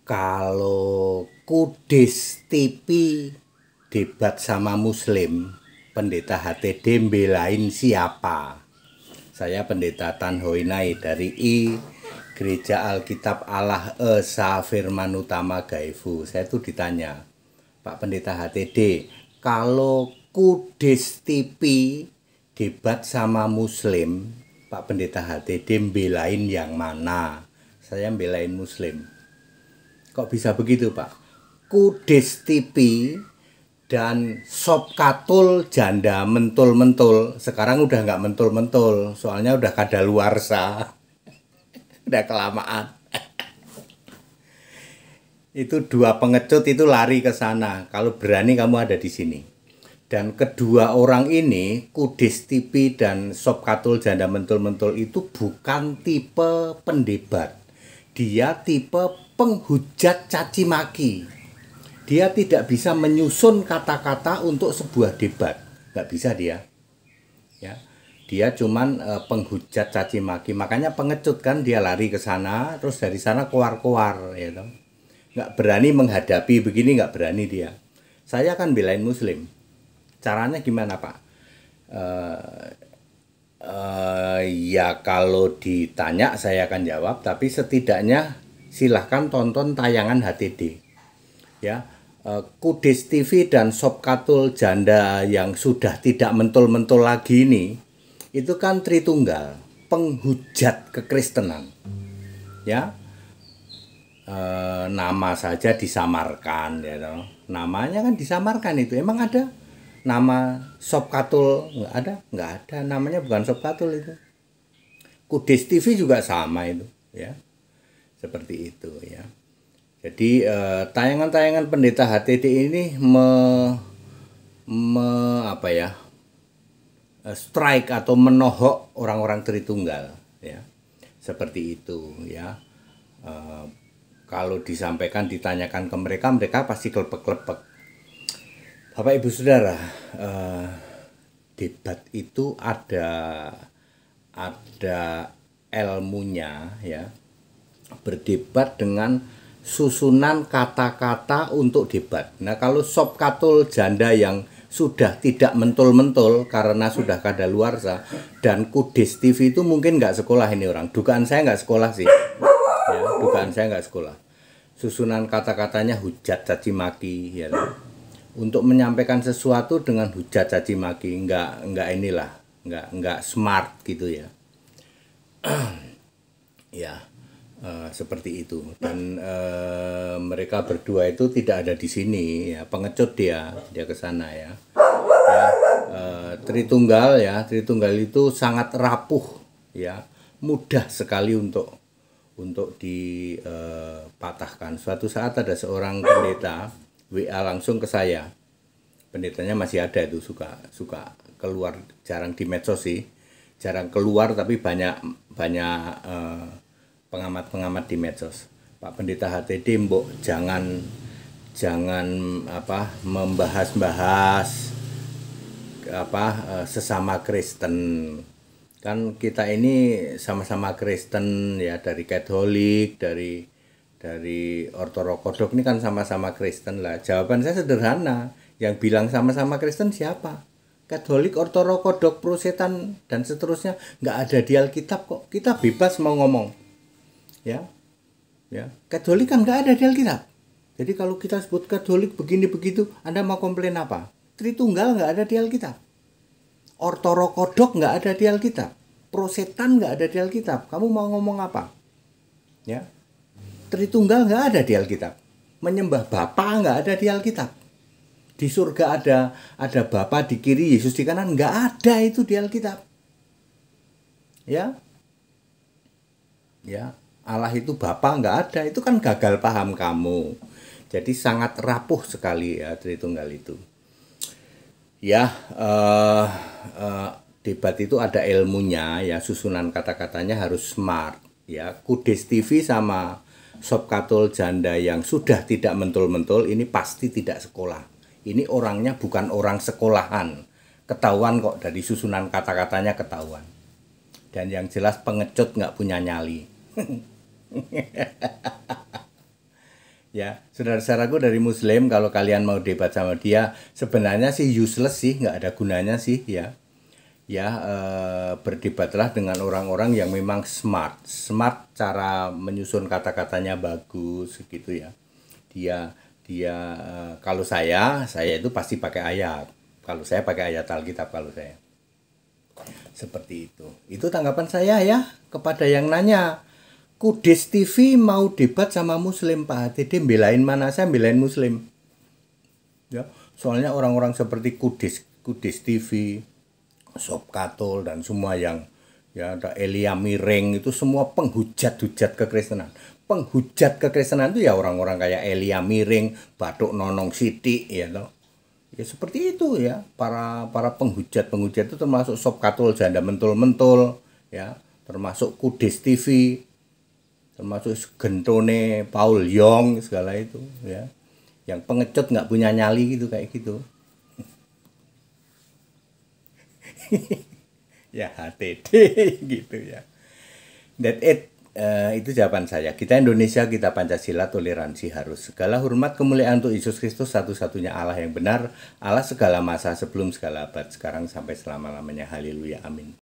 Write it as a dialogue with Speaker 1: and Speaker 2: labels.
Speaker 1: Kalau Kudis TV debat sama Muslim, Pendeta HTD belain siapa? Saya Pendeta Tan Hoinai dari Gereja Alkitab Allah Esa Firman Utama Gaifu. Saya tuh ditanya, Pak Pendeta HTD, kalau Kudis TV debat sama Muslim, Pak Pendeta HTD belain yang mana? Saya belain Muslim. Kok bisa begitu, Pak? Kudis TV dan Sop Katul janda mentul-mentul. Sekarang udah nggak mentul-mentul, soalnya udah kadaluarsa. Udah kelamaan. Itu dua pengecut itu lari ke sana. Kalau berani kamu ada di sini. Dan kedua orang ini, Kudis TV dan Sop Katul janda mentul-mentul itu bukan tipe pendebat. Dia tipe penghujat caci maki. Dia tidak bisa menyusun kata-kata untuk sebuah debat. Nggak bisa dia. Ya. Dia cuman penghujat caci maki. Makanya pengecut kan, dia lari ke sana, terus dari sana keluar-keluar. Ya, nggak berani menghadapi begini, nggak berani dia. Saya kan belain Muslim. Caranya gimana, Pak? Ya kalau ditanya saya akan jawab, tapi setidaknya silahkan tonton tayangan HTD. Ya, Kudis TV dan Sop Katul janda yang sudah tidak mentul-mentul lagi ini, itu kan Tritunggal, penghujat kekristenan. Ya, nama saja disamarkan, ya toh. Namanya kan disamarkan itu. Emang ada nama Sop Katul? Nggak ada. Namanya bukan Sop Katul itu. Kudis TV juga sama itu, ya. Seperti itu, ya. Jadi tayangan-tayangan Pendeta HTD ini strike atau menohok orang-orang Tritunggal, ya. Seperti itu, ya. Kalau disampaikan, ditanyakan ke mereka, mereka pasti klepek-klepek. Bapak Ibu Saudara, debat itu ada ilmunya, ya. Berdebat dengan susunan kata-kata untuk debat. Nah, kalau Sop Katul janda yang sudah tidak mentul-mentul karena sudah kadaluarsa, dan Kudis TV itu mungkin nggak sekolah ini orang. Dugaan saya nggak sekolah sih. Ya, dugaan saya nggak sekolah. Susunan kata-katanya hujat caci maki, ya. Untuk menyampaikan sesuatu dengan hujat caci maki, nggak smart gitu, ya. Ya. Seperti itu. Dan mereka berdua itu tidak ada di sini, ya. Pengecut dia ke sana, ya. Tritunggal, ya. Tritunggal itu sangat rapuh, ya. Mudah sekali untuk dipatahkan. Suatu saat ada seorang pendeta WA langsung ke saya. Pendetanya masih ada itu, suka keluar, jarang di medsos sih. Jarang keluar, tapi banyak pengamat-pengamat di medsos. Pak Pendeta HTD, mbok jangan membahas sesama Kristen. Kan kita ini sama-sama Kristen, ya, dari Katolik, dari Ortodoks ini kan sama-sama Kristen lah. Jawaban saya sederhana. Yang bilang sama-sama Kristen siapa? Katolik, Ortodoks, Protestan dan seterusnya nggak ada di Alkitab kok. Kita bebas mau ngomong. Ya, Katolik kan nggak ada di Alkitab. Jadi kalau kita sebut Katolik begini begitu, Anda mau komplain apa? Tritunggal nggak ada di Alkitab. Ortodoks nggak ada di Alkitab. Protestan nggak ada di Alkitab. Kamu mau ngomong apa? Ya, Tritunggal nggak ada di Alkitab. Menyembah Bapa nggak ada di Alkitab. Di surga ada Bapa di kiri, Yesus di kanan, nggak ada itu di Alkitab. Ya. Allah itu Bapa nggak ada, itu kan gagal paham kamu. Jadi sangat rapuh sekali, ya, Tritunggal itu. Ya, debat itu ada ilmunya, ya. Susunan kata-katanya harus smart, ya. Kudis TV sama Sop Katul janda yang sudah tidak mentul-mentul ini pasti tidak sekolah. Ini orangnya bukan orang sekolahan. Ketahuan kok, dari susunan kata-katanya ketahuan. Dan yang jelas pengecut nggak punya nyali. Ya, saudara-saudaraku dari Muslim, kalau kalian mau debat sama dia, sebenarnya sih useless sih, nggak ada gunanya sih ya. Ya, berdebatlah dengan orang-orang yang memang smart cara menyusun kata-katanya bagus gitu ya. Dia dia kalau saya itu pasti pakai ayat. Kalau saya pakai ayat Alkitab kalau saya. Seperti itu. Itu tanggapan saya ya kepada yang nanya. Kudus TV mau debat sama Muslim, Pak HTD belain mana? Saya belain Muslim. Ya, soalnya orang-orang seperti Kudus TV, Sob Katol dan semua yang ya ada Elia Miring itu semua penghujat-hujat kekristenan. Penghujat kekristenan itu ya orang-orang kayak Elia Miring, Batuk Nonong Siti ya toh. Ya seperti itu ya. Para penghujat itu termasuk Sob Katol janda mentul-mentul ya, termasuk Kudus TV, termasuk gentone Paul Yong segala itu ya, yang pengecut nggak punya nyali gitu kayak gitu. Ya HTD gitu ya. That it. Itu jawaban saya. Kita Indonesia, kita Pancasila, toleransi harus. Segala hormat kemuliaan untuk Yesus Kristus, satu-satunya Allah yang benar, Allah segala masa sebelum segala abad, sekarang sampai selama-lamanya. Haleluya, amin.